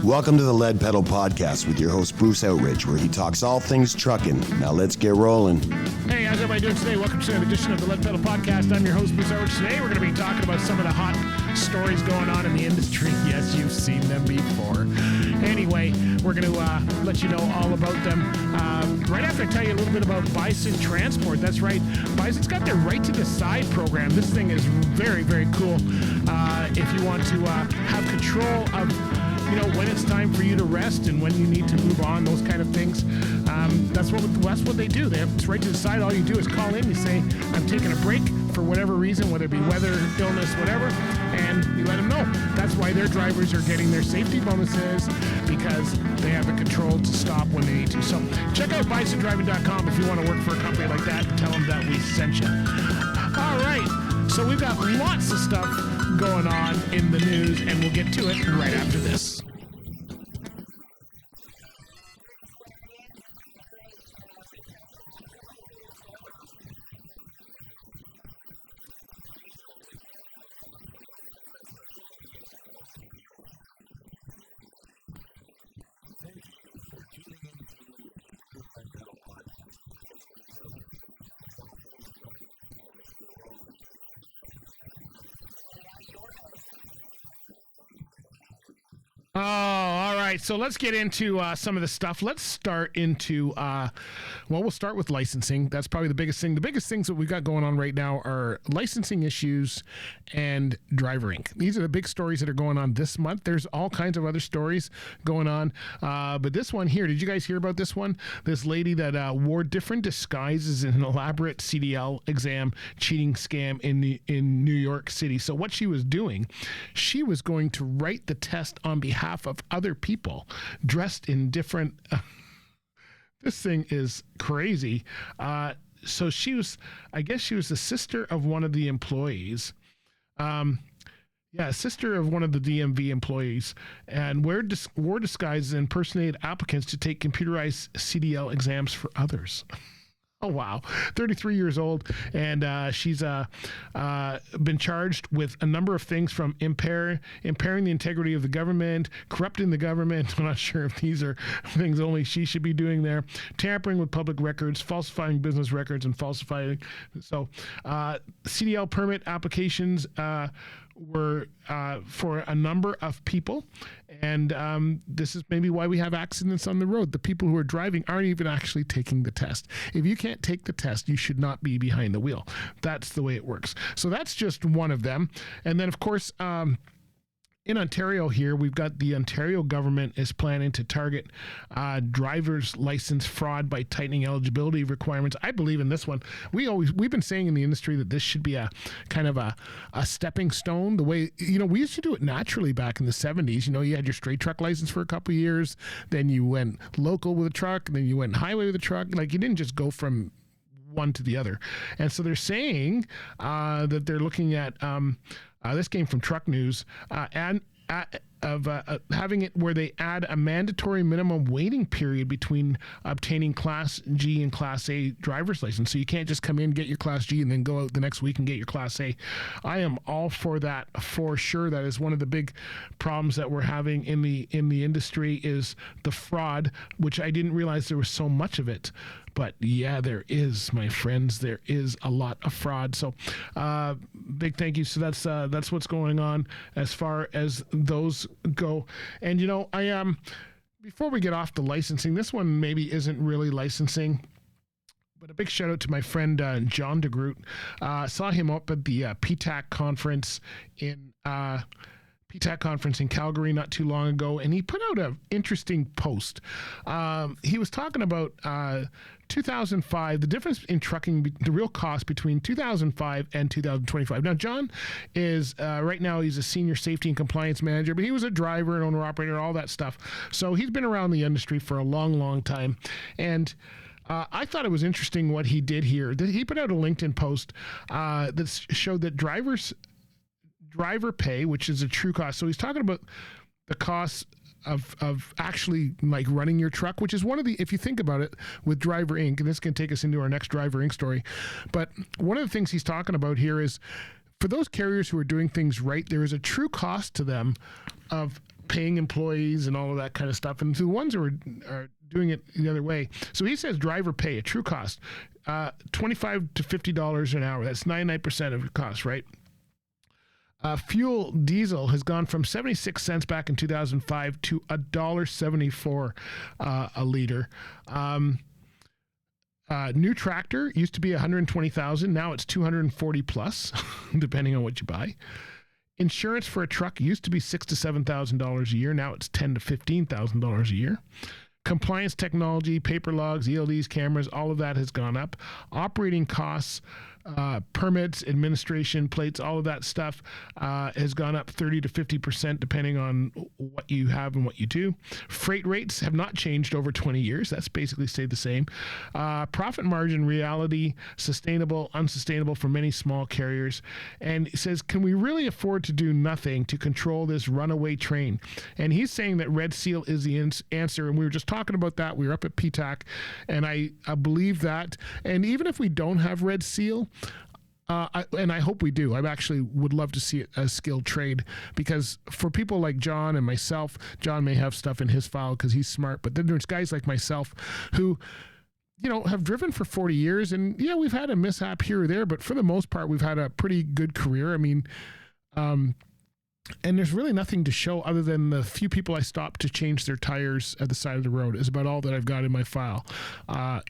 Welcome to the Lead Pedal Podcast with your host, Bruce Outridge, where he talks all things trucking. Now let's get rolling. Hey, how's everybody doing today? Welcome to another edition of the Lead Pedal Podcast. I'm your host, Bruce Outridge. Today we're going to be talking about some of the hot stories going on in the industry. Yes, you've seen them before. Anyway, we're going to let you know all about them. Right after I tell you a little bit about Bison Transport. That's right. Bison's got their Right to Decide program. This thing is very, very cool. If you want to have control of when it's time for you to rest and when you need to move on, those kind of things. That's what they do. They have this right to decide. All you do is call in. You say, I'm taking a break for whatever reason, whether it be weather, illness, whatever, and you let them know. That's why their drivers are getting their safety bonuses, because they have the control to stop when they need to. So check out bisondriving.com if you want to work for a company like that, and tell them that we sent you. All right. So we've got lots of stuff going on in the news, and we'll get to it right after this. Oh, all right. So let's get into some of the stuff. Let's start into, we'll start with licensing. That's probably the biggest thing. The biggest things that we got going on right now are licensing issues and Driver Inc. These are the big stories that are going on this month. There's all kinds of other stories going on. But this one here, did you guys hear about this one? This lady that wore different disguises in an elaborate CDL exam cheating scam in New York City. So what she was doing, she was going to write the test on behalf of other people dressed in different this thing is crazy. So she was the sister of one of the employees, sister of one of the DMV employees, and wore disguises and impersonated applicants to take computerized CDL exams for others. Oh, wow. 33 years old, and she's been charged with a number of things, from impairing the integrity of the government, corrupting the government. I'm not sure if these are things only she should be doing there, tampering with public records, falsifying business records, and falsifying. So CDL permit applications were for a number of people, and this is maybe why we have accidents on the road. The people who are driving aren't even actually taking the test. If you can't take the test, you should not be behind the wheel. That's the way it works. So that's just one of them. And then, of course, in Ontario here, we've got the Ontario government is planning to target driver's license fraud by tightening eligibility requirements. I believe in this one. We've been saying in the industry that this should be a kind of a stepping stone. The way, we used to do it naturally back in the 70s. You had your straight truck license for a couple of years, then you went local with a truck, and then you went highway with a truck. Like, you didn't just go from one to the other. And so they're saying that they're looking at this came from Truck News, having it where they add a mandatory minimum waiting period between obtaining Class G and Class A driver's license. So you can't just come in, get your Class G, and then go out the next week and get your Class A. I am all for that, for sure. That is one of the big problems that we're having in the industry, is the fraud, which I didn't realize there was so much of it. But yeah, there is, my friends. There is a lot of fraud. So big thank you. So that's what's going on as far as those go. And I before we get off the licensing, this one maybe isn't really licensing, but a big shout out to my friend John DeGroot. Saw him up at the PTAC conference in Calgary not too long ago, and he put out an interesting post. He was talking about 2005, the difference in trucking, the real cost between 2005 and 2025. Now, John is, right now, he's a senior safety and compliance manager, but he was a driver and owner-operator, all that stuff. So he's been around the industry for a long, long time. And I thought it was interesting what he did here. He put out a LinkedIn post that showed that driver pay, which is a true cost. So he's talking about the cost of actually like running your truck, which is one of the, if you think about it with Driver Inc., and this can take us into our next Driver Inc. story, but one of the things he's talking about here is for those carriers who are doing things right, there is a true cost to them of paying employees and all of that kind of stuff. And to the ones who are doing it the other way. So he says driver pay, a true cost, $25 to $50 an hour. That's 99% of the cost, right? Fuel diesel has gone from 76 cents back in 2005 to $1.74 a liter. New tractor used to be $120,000. Now it's $240 plus, depending on what you buy. Insurance for a truck used to be $6,000 to $7,000 a year. Now it's $10,000 to $15,000 a year. Compliance technology, paper logs, ELDs, cameras, all of that has gone up. Operating costs, permits, administration, plates, all of that stuff has gone up 30 to 50% depending on what you have and what you do. Freight rates have not changed over 20 years. That's basically stayed the same. Profit margin reality, sustainable, unsustainable for many small carriers. And it says, can we really afford to do nothing to control this runaway train? And he's saying that Red Seal is the answer. And we were just talking about that. We were up at PTAC, and I believe that. And even if we don't have Red Seal, and I hope we do. I actually would love to see it as skilled trade, because for people like John and myself, John may have stuff in his file because he's smart, but then there's guys like myself who, have driven for 40 years, and yeah, we've had a mishap here or there, but for the most part, we've had a pretty good career. I mean, and there's really nothing to show other than the few people I stopped to change their tires at the side of the road is about all that I've got in my file. A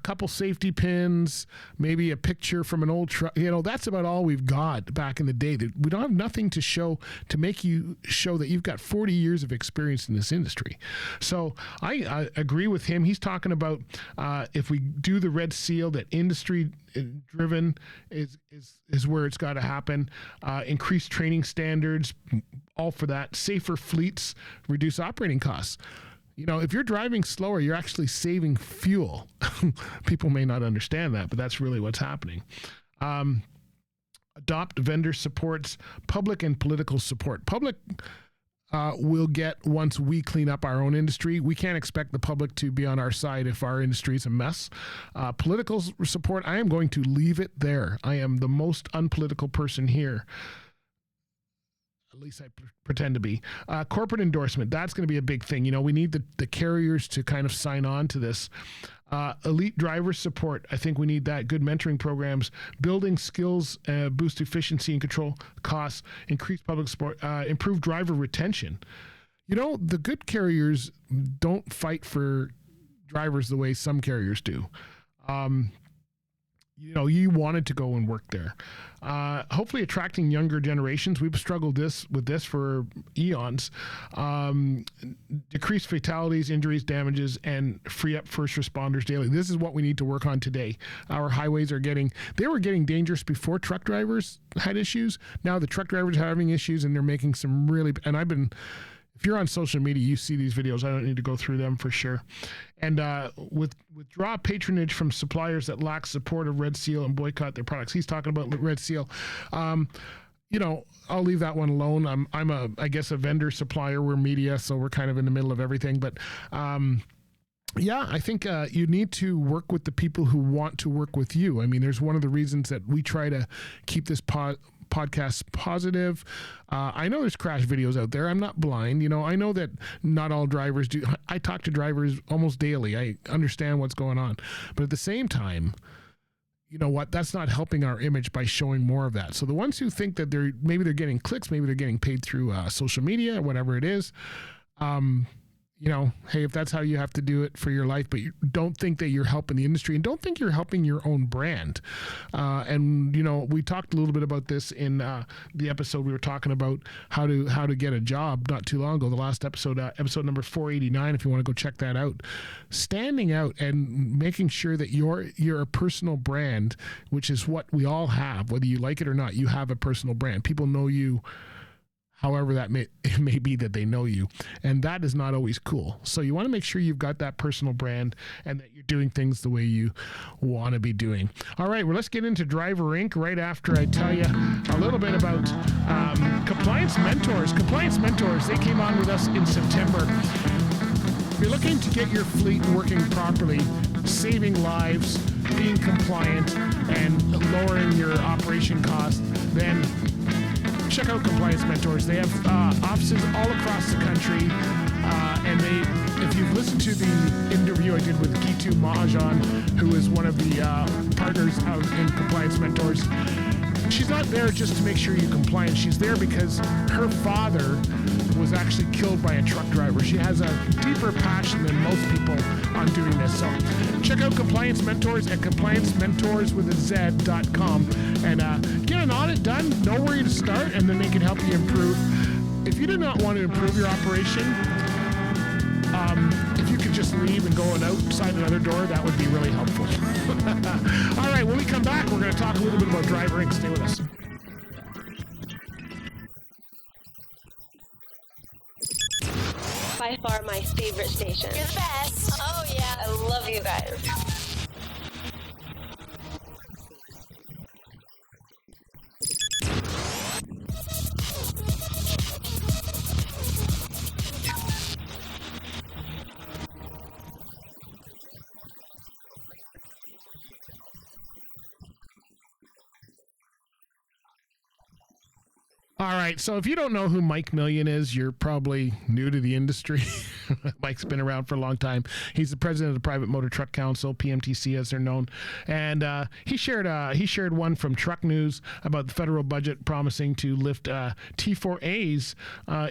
couple safety pins, maybe a picture from an old truck. That's about all we've got back in the day. We don't have nothing to show to make you show that you've got 40 years of experience in this industry. So I agree with him. He's talking about if we do the Red Seal, that industry driven is where it's got to happen. Increased training standards, all for that. Safer fleets, reduce operating costs. If you're driving slower, you're actually saving fuel. People may not understand that, but that's really what's happening. Adopt vendor supports, public and political support. Public will get once we clean up our own industry. We can't expect the public to be on our side if our industry is a mess. Political support, I am going to leave it there. I am the most unpolitical person here. At least I pretend to be. Corporate endorsement, that's going to be a big thing. We need the carriers to kind of sign on to this. Elite driver support, I think we need that. Good mentoring programs, building skills, boost efficiency and control costs, increase public support, improve driver retention. The good carriers don't fight for drivers the way some carriers do. You wanted to go and work there. Hopefully attracting younger generations. We've struggled with this for eons. Decrease fatalities, injuries, damages, and free up first responders daily. This is what we need to work on today. Our highways were getting dangerous before truck drivers had issues. Now the truck drivers are having issues, and they're making some really, and if you're on social media, you see these videos. I don't need to go through them for sure. And withdraw patronage from suppliers that lack support of Red Seal and boycott their products. He's talking about Red Seal. I'll leave that one alone. I'm I guess a vendor supplier. We're media, so we're kind of in the middle of everything. But yeah, I think you need to work with the people who want to work with you. I mean, there's one of the reasons that we try to keep this podcast positive. I know there's crash videos out there. I'm not blind. I know that not all drivers do. I talk to drivers almost daily. I understand what's going on. But at the same time, you know what? That's not helping our image by showing more of that. So the ones who think that they're getting clicks, maybe they're getting paid through social media or whatever it is, hey, if that's how you have to do it for your life, but you don't think that you're helping the industry, and don't think you're helping your own brand. We talked a little bit about this in the episode we were talking about how to get a job not too long ago. The last episode, episode number 489, if you want to go check that out. Standing out and making sure that you're a personal brand, which is what we all have, whether you like it or not. You have a personal brand. People know you however it may be that they know you. And that is not always cool. So you want to make sure you've got that personal brand and that you're doing things the way you want to be doing. All right, well, let's get into Driver Inc. right after I tell you a little bit about Compliance Mentors. Compliance Mentors, they came on with us in September. If you're looking to get your fleet working properly, saving lives, being compliant and lowering your operation costs, then check out Compliance Mentors. They have offices all across the country, and if you've listened to the interview I did with Gitu Mahajan, who is one of the partners in Compliance Mentors, she's not there just to make sure you're compliant. She's there because her father was actually killed by a truck driver. She has a deeper passion than most people on doing this. So check out Compliance Mentors at compliancementors.com and get an audit done, know where to start, and then they can help you improve. If you do not want to improve your operation, if you could just leave and go outside another door, that would be really helpful. All right, when we come back, we're going to talk a little bit about Driver Inc. Stay with us. By far my favorite station. You're the best. Oh, yeah. I love you guys. All right, so if you don't know who Mike Million is, you're probably new to the industry. Mike's been around for a long time. He's the president of the Private Motor Truck Council, PMTC as they're known, and he shared one from Truck News about the federal budget promising to lift T4As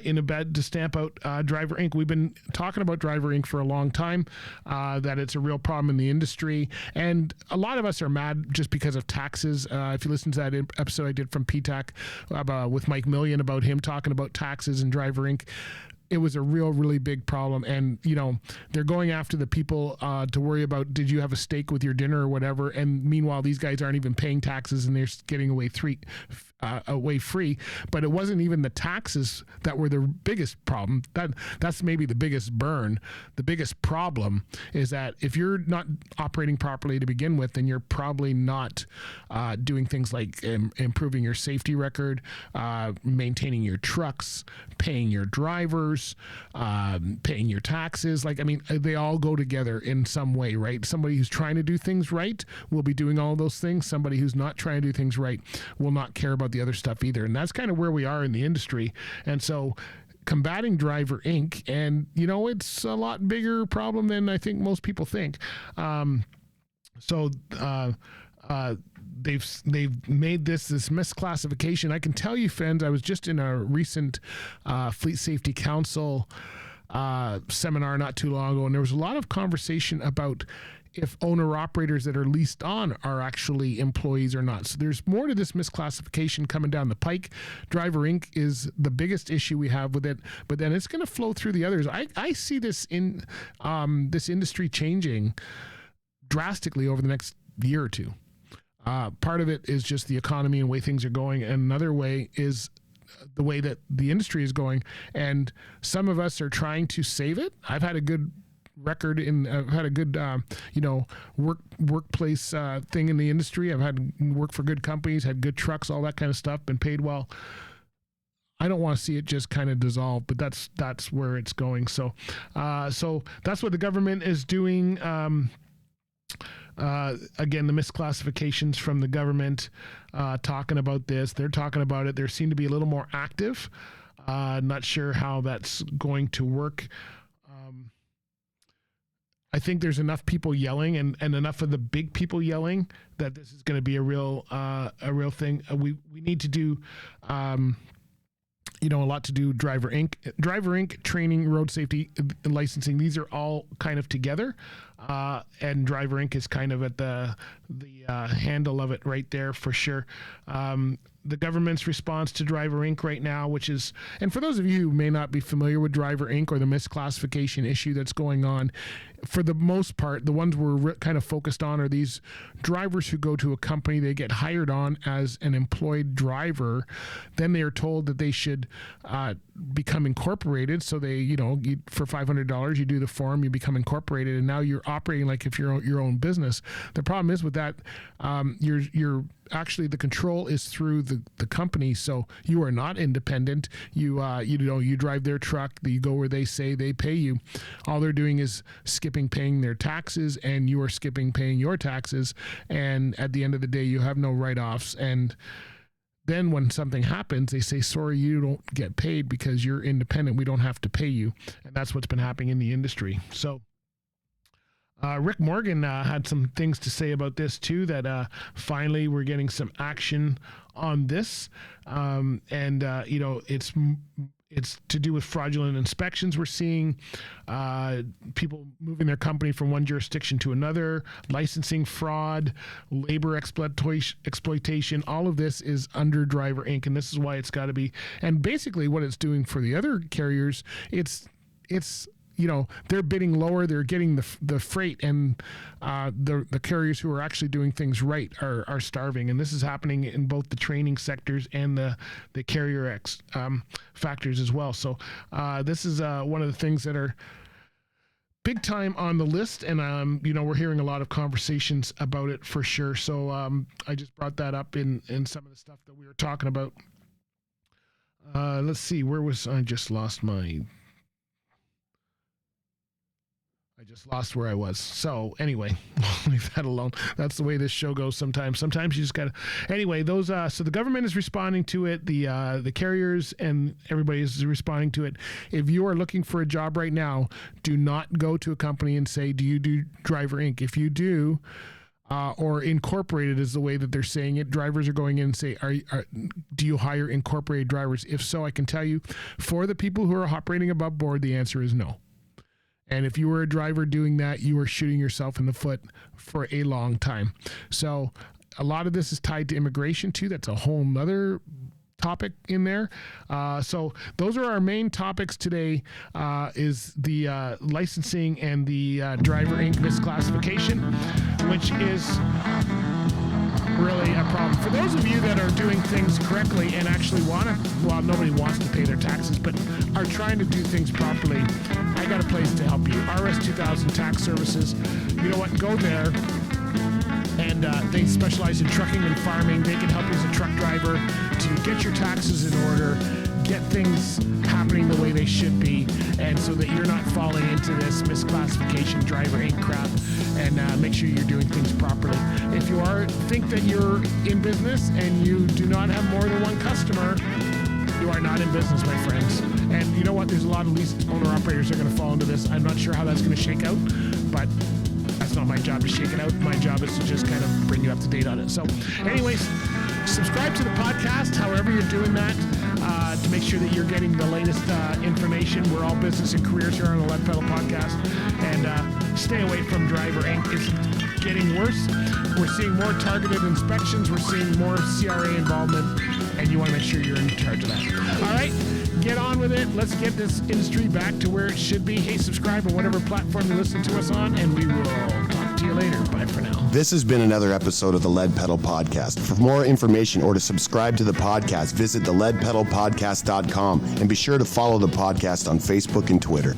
in a bid to stamp out Driver Inc. We've been talking about Driver Inc. for a long time, that it's a real problem in the industry, and a lot of us are mad just because of taxes. If you listen to that episode I did from PTAC with Mike Million about him talking about taxes and Driver Inc., it was a really big problem. And, they're going after the people to worry about, did you have a steak with your dinner or whatever? And meanwhile, these guys aren't even paying taxes and they're getting away free. But it wasn't even the taxes that were the biggest problem. That's maybe the biggest burn. The biggest problem is that if you're not operating properly to begin with, then you're probably not doing things like improving your safety record, maintaining your trucks, paying your drivers, paying your taxes. They all go together in some way, right? Somebody who's trying to do things right will be doing all those things. Somebody who's not trying to do things right will not care about the other stuff either. And that's kind of where we are in the industry. And so combating Driver Inc., and it's a lot bigger problem than I think most people think. They've made this misclassification. I can tell you, friends, I was just in a recent Fleet Safety Council seminar not too long ago, and there was a lot of conversation about if owner-operators that are leased on are actually employees or not. So there's more to this misclassification coming down the pike. Driver Inc. is the biggest issue we have with it, but then it's going to flow through the others. I see this in this industry changing drastically over the next year or two. Part of it is just the economy and the way things are going, and another way is the way that the industry is going, and some of us are trying to save it. I've had a good record I've had a good workplace thing in the industry. I've had work for good companies, had good trucks, all that kind of stuff, been paid well. I don't want to see it just kind of dissolve, but that's where it's going. So that's what the government is doing. Again, the misclassifications from the government talking about this. They're talking about it. They seem to be a little more active. Not sure how that's going to work. I think there's enough people yelling and enough of the big people yelling that this is going to be a real thing. We need to do a lot to do Driver Inc., training, road safety, and licensing. These are all kind of together, and Driver Inc. is kind of at the handle of it right there for sure. The government's response to Driver Inc. right now, which is, and for those of you who may not be familiar with Driver Inc. or the misclassification issue that's going on, for the most part, the ones we're kind of focused on are these drivers who go to a company, they get hired on as an employed driver, then they are told that they should become incorporated. So they, for $500, you do the form, you become incorporated, and now you're operating like if you're your own business. The problem is with that, you're actually, the control is through the company, so you are not independent. You drive their truck, you go where they say, they pay you. All they're doing is skipping skipping paying their taxes, and you are skipping paying your taxes. And at the end of the day, you have no write-offs. And then when something happens, they say, sorry, you don't get paid because you're independent. We don't have to pay you. And that's what's been happening in the industry. So Rick Morgan had some things to say about this too, that finally we're getting some action on this. It's to do with fraudulent inspections. We're seeing people moving their company from one jurisdiction to another, licensing fraud, labor exploitation. All of this is under Driver Inc., and this is why it's got to be. And basically what it's doing for the other carriers, it's they're bidding lower, they're getting the freight, and the carriers who are actually doing things right are starving. And this is happening in both the training sectors and the carrier factors as well. So this is one of the things that are big time on the list, and we're hearing a lot of conversations about it for sure. So I just brought that up in some of the stuff that we were talking about. Let's see, where was I? Just lost where I was. So anyway, we'll leave that alone. That's the way this show goes sometimes. Sometimes you just gotta. Anyway, those. So the government is responding to it. The carriers and everybody is responding to it. If you are looking for a job right now, do not go to a company and say, "Do you do Driver Inc.?" If you do, or incorporated is the way that they're saying it. Drivers are going in and say, do you hire incorporated drivers? If so, I can tell you, for the people who are operating above board, the answer is no. And if you were a driver doing that, you are shooting yourself in the foot for a long time. So a lot of this is tied to immigration too. That's a whole nother topic in there. So those are our main topics today, is the licensing and the Driver Inc. misclassification, which is really a problem. For those of you that are doing things correctly and actually nobody wants to pay their taxes, but are trying to do things properly, I got a place to help you. RS 2000 Tax Services. You know what? Go there. And they specialize in trucking and farming. They can help you as a truck driver to get your taxes in order, get things happening the way they should be, and so that you're not falling into this misclassification Driver Inc. crap, and make sure you're doing things properly. If you think that you're in business and you do not have more than one customer, you are not in business, my friends. And you know what? There's a lot of lease owner-operators that are going to fall into this. I'm not sure how that's going to shake out, but that's not my job to shake it out. My job is to just kind of bring you up to date on it. So anyways, subscribe to the podcast, however you're doing that, to make sure that you're getting the latest information. We're all business and careers here on the Lead Pedal Podcast. And stay away from Driver Inc. It's getting worse. We're seeing more targeted inspections. We're seeing more CRA involvement. And you want to make sure you're in charge of that. All right, get on with it. Let's get this industry back to where it should be. Hey, subscribe on whatever platform you listen to us on, and we will talk to you later. Bye for now. This has been another episode of the Lead Pedal Podcast. For more information or to subscribe to the podcast, visit theleadpedalpodcast.com and be sure to follow the podcast on Facebook and Twitter.